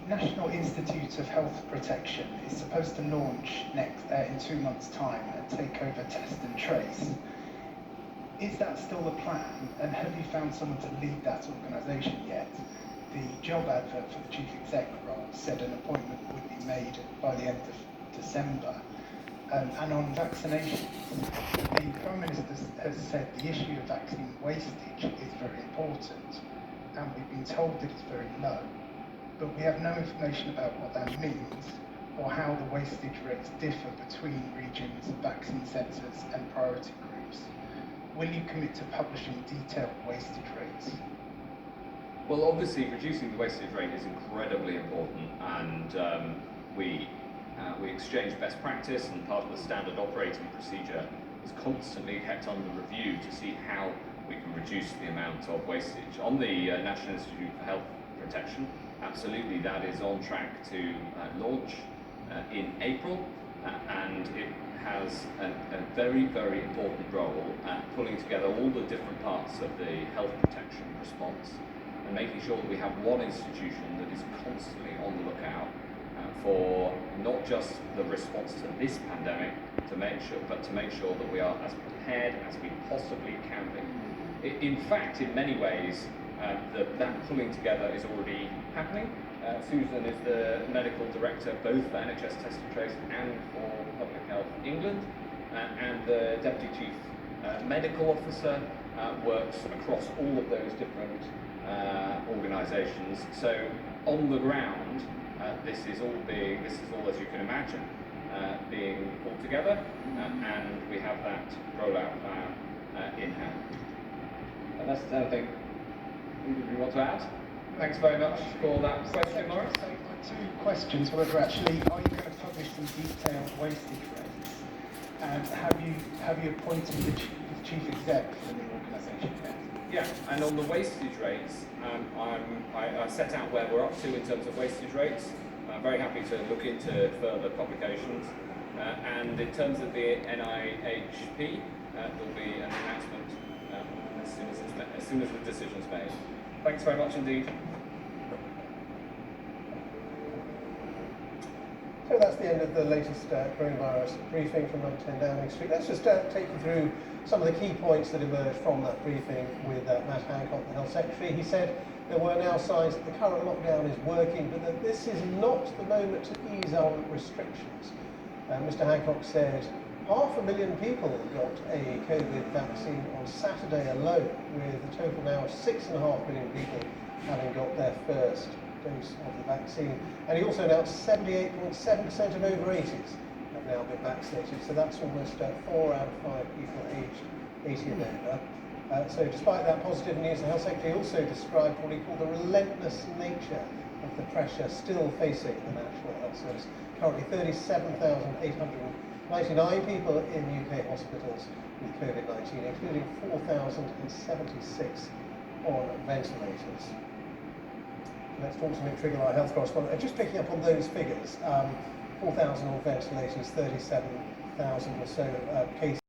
National Institute of Health Protection is supposed to launch in 2 months' time a takeover test and trace. Is that still the plan, and have you found someone to lead that organisation yet? The job advert for the chief exec role said an appointment would be made by the end of December. And on vaccinations, the Prime Minister has said the issue of vaccine wastage is very important, and we've been told that it's very low, but we have no information about what that means or how the wastage rates differ between regions, vaccine centres and priority groups. Will you commit to publishing detailed wastage rates? Well, obviously, reducing the wastage rate is incredibly important, and we exchange best practice, and part of the standard operating procedure is constantly kept under review to see how we can reduce the amount of wastage. On the National Institute for Health Protection, absolutely, that is on track to launch in April, and it has a very, very important role at pulling together all the different parts of the health protection response and making sure that we have one institution that is constantly on the lookout for not just the response to this pandemic, but to make sure that we are as prepared as we possibly can be. In fact, in many ways, that pulling together is already happening. Susan is the medical director both for NHS Test and Trace and for Public Health England, and the deputy chief medical officer works across all of those different organisations. So on the ground, this is all, as you can imagine, being pulled together, and we have that rollout plan in hand. Unless there's anything you want to add? Thanks very much for that question, Maurice. So, 2 questions. Whether actually, are you going to publish some detailed wastage rates? And have you appointed the chief exec for the organisation yet? Yeah, and on the wastage rates, I set out where we're up to in terms of wastage rates. I'm very happy to look into further publications. And in terms of the NIHP, there'll be an announcement as soon as the decision's made. Thanks very much indeed. So that's the end of the latest coronavirus briefing from number 10 Downing Street. Let's just take you through some of the key points that emerged from that briefing with Matt Hancock, the Health Secretary. He said there were now signs that the current lockdown is working, but that this is not the moment to ease on restrictions. Mr. Hancock said 500,000 people got a COVID vaccine on Saturday alone, with a total now of 6.5 million people having got their first dose of the vaccine. And he also announced 78.7% of over 80s have now been vaccinated, so that's almost 4 out of 5 people aged 80 and over. So despite that positive news, the Health Secretary also described what he called the relentless nature of the pressure still facing the National Health Service. Currently 37,899 people in UK hospitals with COVID-19, including 4,076 on ventilators. Let's talk to Nick Trigger, our health correspondent. Just picking up on those figures, 4,000 on ventilators, 37,000 or so cases.